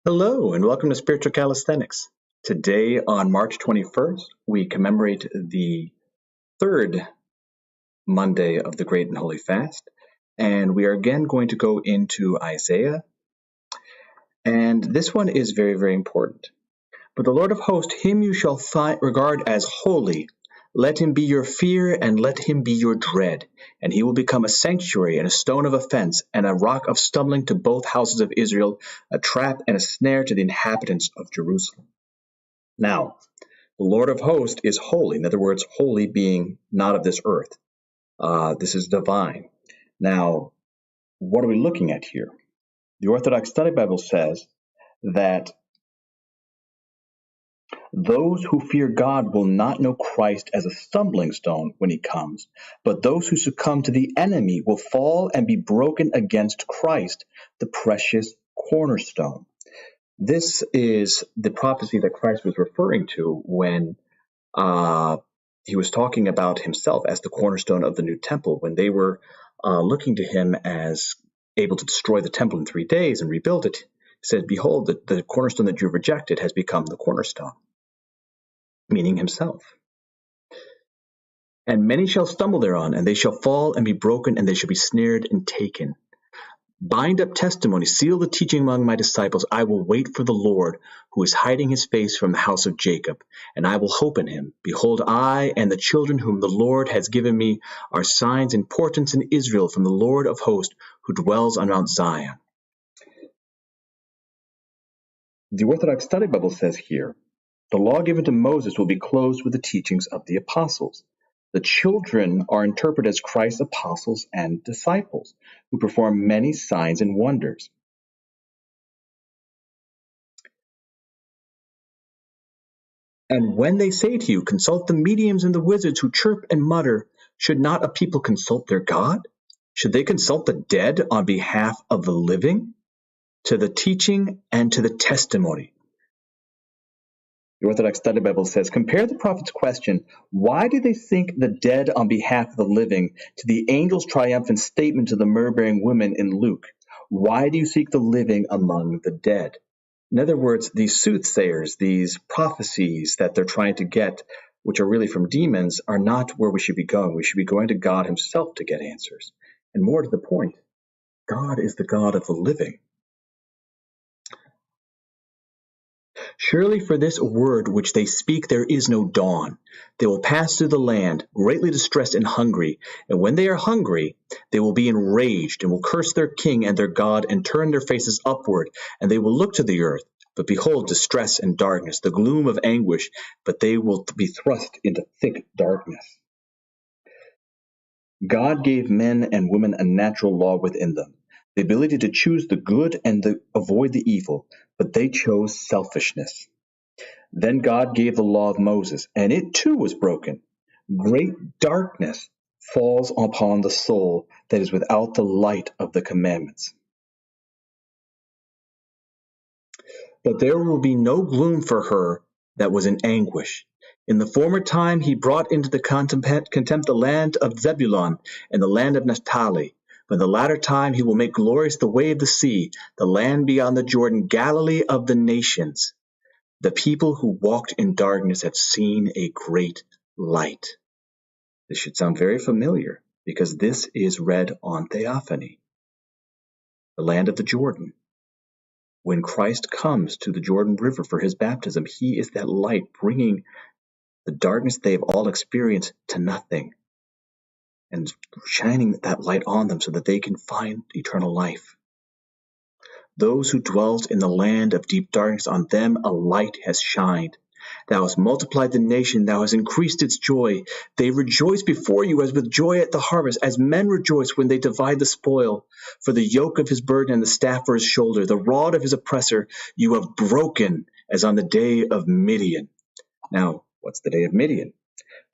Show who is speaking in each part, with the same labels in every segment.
Speaker 1: Hello, and welcome to Spiritual Calisthenics. Today, on March 21st, we commemorate the third Monday of the Great and Holy Fast, and we are again going to go into Isaiah. And this one is very, very important. But the Lord of hosts, him you shall regard as holy. Let him be your fear, and let him be your dread. And he will become a sanctuary and a stone of offense, and a rock of stumbling to both houses of Israel, a trap and a snare to the inhabitants of Jerusalem. Now, the Lord of hosts is holy. In other words, holy being not of this earth. This is divine. Now, what are we looking at here? The Orthodox Study Bible says that those who fear God will not know Christ as a stumbling stone when he comes, but those who succumb to the enemy will fall and be broken against Christ, the precious cornerstone. This is the prophecy that Christ was referring to when he was talking about himself as the cornerstone of the new temple, when they were looking to him as able to destroy the temple in 3 days and rebuild it. He said, behold, the cornerstone that you rejected has become the cornerstone, meaning himself. And many shall stumble thereon, and they shall fall and be broken, and they shall be snared and taken. Bind up testimony, seal the teaching among my disciples. I will wait for the Lord, who is hiding his face from the house of Jacob, and I will hope in him. Behold, I and the children whom the Lord has given me are signs and portents in Israel from the Lord of hosts, who dwells on Mount Zion. The Orthodox Study Bible says here, the law given to Moses will be closed with the teachings of the apostles. The children are interpreted as Christ's apostles and disciples, who perform many signs and wonders. And when they say to you, consult the mediums and the wizards who chirp and mutter, should not a people consult their God? Should they consult the dead on behalf of the living? To the teaching and to the testimony. The Orthodox Study Bible says, compare the prophet's question, why do they think the dead on behalf of the living, to the angel's triumphant statement to the myrrh-bearing women in Luke, why do you seek the living among the dead? In other words, these soothsayers, these prophecies that they're trying to get, which are really from demons, are not where we should be going. We should be going to God himself to get answers. And more to the point, God is the God of the living. Surely for this word which they speak there is no dawn. They will pass through the land, greatly distressed and hungry. And when they are hungry, they will be enraged, and will curse their king and their God, and turn their faces upward. And they will look to the earth. But behold, distress and darkness, the gloom of anguish, but they will be thrust into thick darkness. God gave men and women a natural law within them, the ability to choose the good and to avoid the evil, but they chose selfishness. Then God gave the law of Moses, and it too was broken. Great darkness falls upon the soul that is without the light of the commandments. But there will be no gloom for her that was in anguish. In the former time he brought into the contempt the land of Zebulun and the land of Naphtali. But in the latter time he will make glorious the way of the sea, the land beyond the Jordan, Galilee of the nations. The people who walked in darkness have seen a great light. This should sound very familiar because this is read on Theophany, the land of the Jordan. When Christ comes to the Jordan River for his baptism, he is that light, bringing the darkness they've all experienced to nothing and shining that light on them so that they can find eternal life. Those who dwelt in the land of deep darkness, on them a light has shined. Thou hast multiplied the nation, thou hast increased its joy. They rejoice before you as with joy at the harvest, as men rejoice when they divide the spoil. For the yoke of his burden and the staff for his shoulder, the rod of his oppressor, you have broken as on the day of Midian. Now, what's the day of Midian?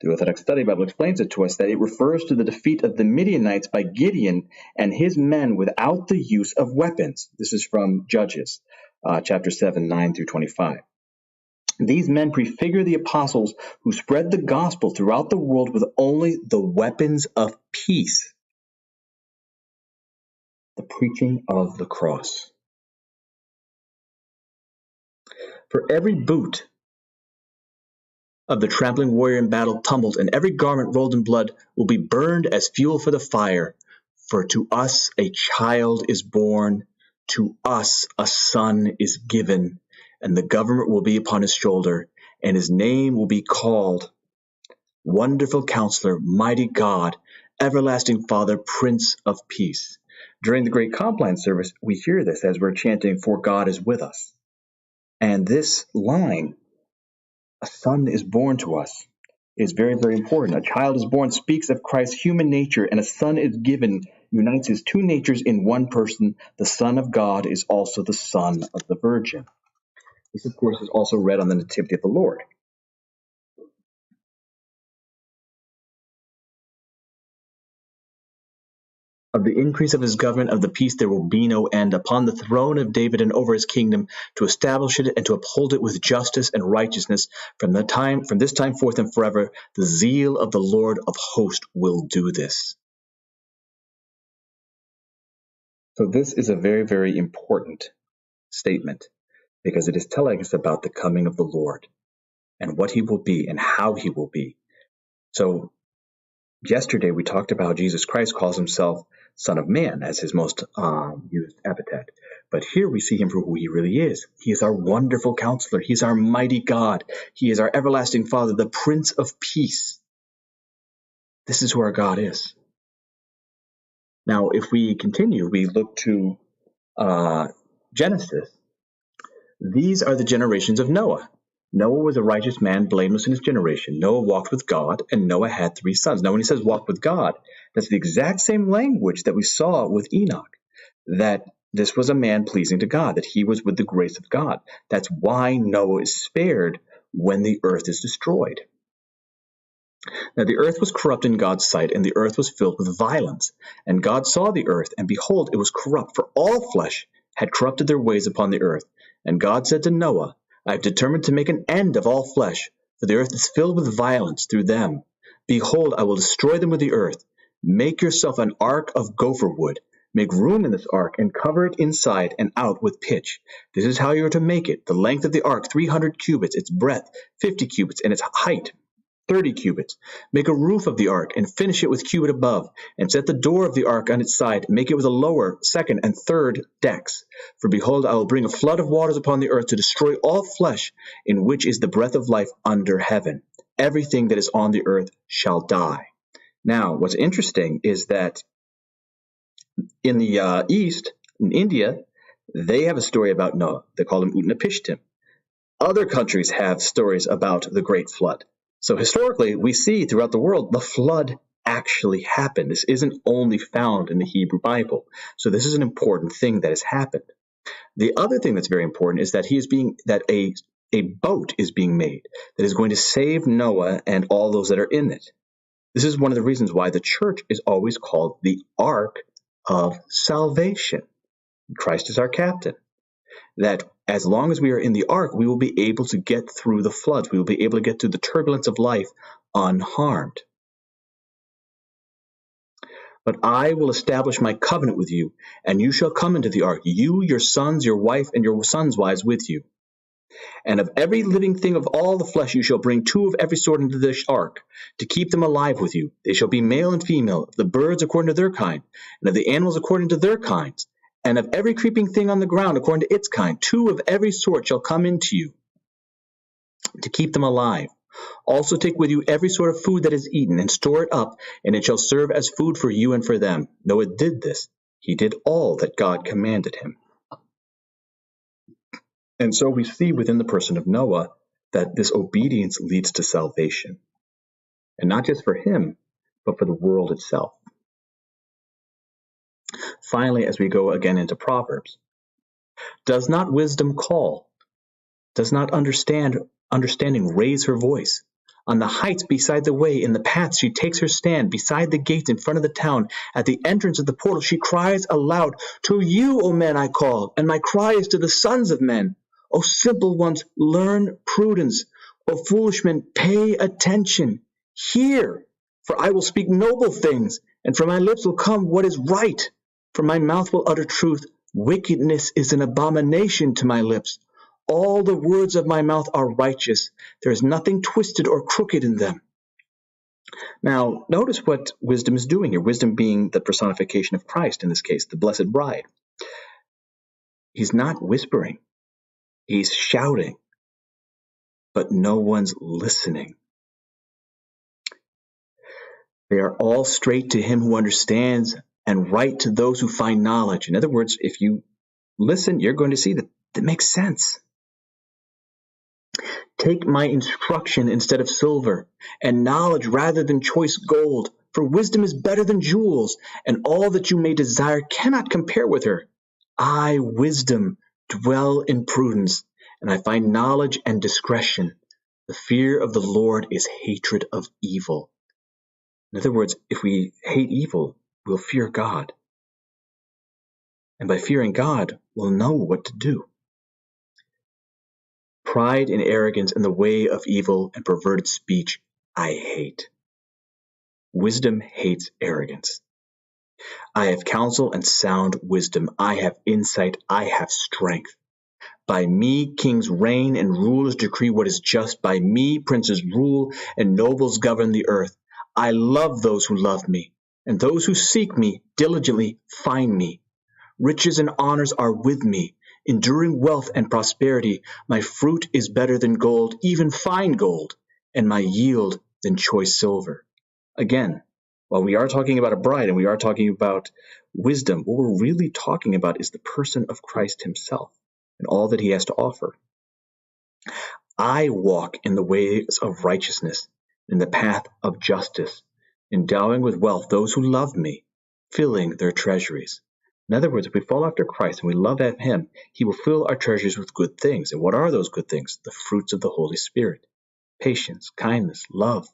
Speaker 1: The Orthodox Study Bible explains it to us that it refers to the defeat of the Midianites by Gideon and his men without the use of weapons. This is from Judges, chapter 7, 9 through 25. These men prefigure the apostles who spread the gospel throughout the world with only the weapons of peace, the preaching of the cross. For every boot of the trampling warrior in battle tumbled, and every garment rolled in blood will be burned as fuel for the fire. For to us a child is born, to us a son is given, and the government will be upon his shoulder, and his name will be called Wonderful Counselor, Mighty God, Everlasting Father, Prince of Peace. During the Great Compline service, we hear this as we're chanting, For God is with us. And this line, a son is born to us, is very, very important. A child is born speaks of Christ's human nature, and a son is given, unites his two natures in one person. The Son of God is also the Son of the Virgin. This, of course, is also read on the Nativity of the Lord. Of the increase of his government, of the peace there will be no end, upon the throne of David and over his kingdom, to establish it and to uphold it with justice and righteousness from this time forth and forever. The zeal of the Lord of hosts will do this. So this is a very, very important statement, because it is telling us about the coming of the Lord and what he will be and how he will be. So yesterday we talked about how Jesus Christ calls himself Son of Man as his most used epithet. But here we see him for who he really is. He is our wonderful counselor. He is our mighty God. He is our everlasting Father, the Prince of Peace. This is who our God is. Now, if we continue, we look to Genesis. These are the generations of Noah. Noah was a righteous man, blameless in his generation. Noah walked with God, and Noah had 3 sons. Now, when he says walk with God, that's the exact same language that we saw with Enoch, that this was a man pleasing to God, that he was with the grace of God. That's why Noah is spared when the earth is destroyed. Now, the earth was corrupt in God's sight, and the earth was filled with violence. And God saw the earth, and behold, it was corrupt, for all flesh had corrupted their ways upon the earth. And God said to Noah, I have determined to make an end of all flesh, for the earth is filled with violence through them. Behold, I will destroy them with the earth. Make yourself an ark of gopher wood. Make room in this ark, and cover it inside and out with pitch. This is how you are to make it. The length of the ark, 300 cubits, its breadth, 50 cubits, and its height, 30 cubits. Make a roof of the ark, and finish it with cubit above, and set the door of the ark on its side. Make it with a lower, second, and third decks. For behold, I will bring a flood of waters upon the earth to destroy all flesh, in which is the breath of life under heaven. Everything that is on the earth shall die. Now, what's interesting is that in the East, in India, they have a story about Noah. They call him Utnapishtim. Other countries have stories about the Great Flood. So historically, we see throughout the world the flood actually happened. This isn't only found in the Hebrew Bible. So this is an important thing that has happened. The other thing that's very important is that a boat is being made that is going to save Noah and all those that are in it. This is one of the reasons why the church is always called the Ark of Salvation. Christ is our captain. That as long as we are in the ark, we will be able to get through the floods. We will be able to get through the turbulence of life unharmed. But I will establish my covenant with you, and you shall come into the ark, you, your sons, your wife, and your sons' wives with you. And of every living thing of all the flesh you shall bring 2 of every sort into the ark, to keep them alive with you. They shall be male and female, of the birds according to their kind, and of the animals according to their kinds. And of every creeping thing on the ground according to its kind, 2 of every sort shall come into you, to keep them alive. Also take with you every sort of food that is eaten, and store it up, and it shall serve as food for you and for them. Noah did this. He did all that God commanded him. And so we see within the person of Noah that this obedience leads to salvation. And not just for him, but for the world itself. Finally, as we go again into Proverbs, does not wisdom call? Does not understanding raise her voice? On the heights beside the way, in the paths she takes her stand, beside the gate in front of the town, at the entrance of the portal she cries aloud, To you, O men, I call, and my cry is to the sons of men. O simple ones, learn prudence. O foolish men, pay attention. Hear, for I will speak noble things, and from my lips will come what is right. For my mouth will utter truth. Wickedness is an abomination to my lips. All the words of my mouth are righteous. There is nothing twisted or crooked in them. Now, notice what wisdom is doing here. Wisdom being the personification of Christ, in this case, the blessed bride. He's not whispering. He's shouting, but no one's listening. They are all straight to him who understands, and right to those who find knowledge. In other words, if you listen, you're going to see that makes sense. Take my instruction instead of silver, and knowledge rather than choice gold. For wisdom is better than jewels, and all that you may desire cannot compare with her. I, wisdom, dwell in prudence, and I find knowledge and discretion. The fear of the Lord is hatred of evil. In other words, if we hate evil, we'll fear God. And by fearing God, we'll know what to do. Pride and arrogance and the way of evil and perverted speech, I hate. Wisdom hates arrogance. I have counsel and sound wisdom. I have insight. I have strength. By me, kings reign and rulers decree what is just. By me, princes rule and nobles govern the earth. I love those who love me, and those who seek me diligently find me. Riches and honors are with me, enduring wealth and prosperity. My fruit is better than gold, even fine gold, and my yield than choice silver. Again, while we are talking about a bride and we are talking about wisdom, what we're really talking about is the person of Christ himself and all that he has to offer. I walk in the ways of righteousness, in the path of justice, endowing with wealth those who love me, filling their treasuries. In other words, if we follow after Christ and we love him, he will fill our treasuries with good things. And what are those good things? The fruits of the Holy Spirit: patience, kindness, love,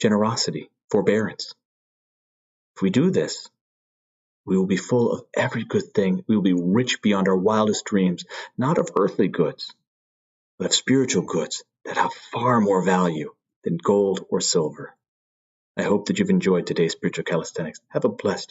Speaker 1: generosity, forbearance. If we do this, we will be full of every good thing. We will be rich beyond our wildest dreams, not of earthly goods, but of spiritual goods that have far more value than gold or silver. I hope that you've enjoyed today's spiritual calisthenics. Have a blessed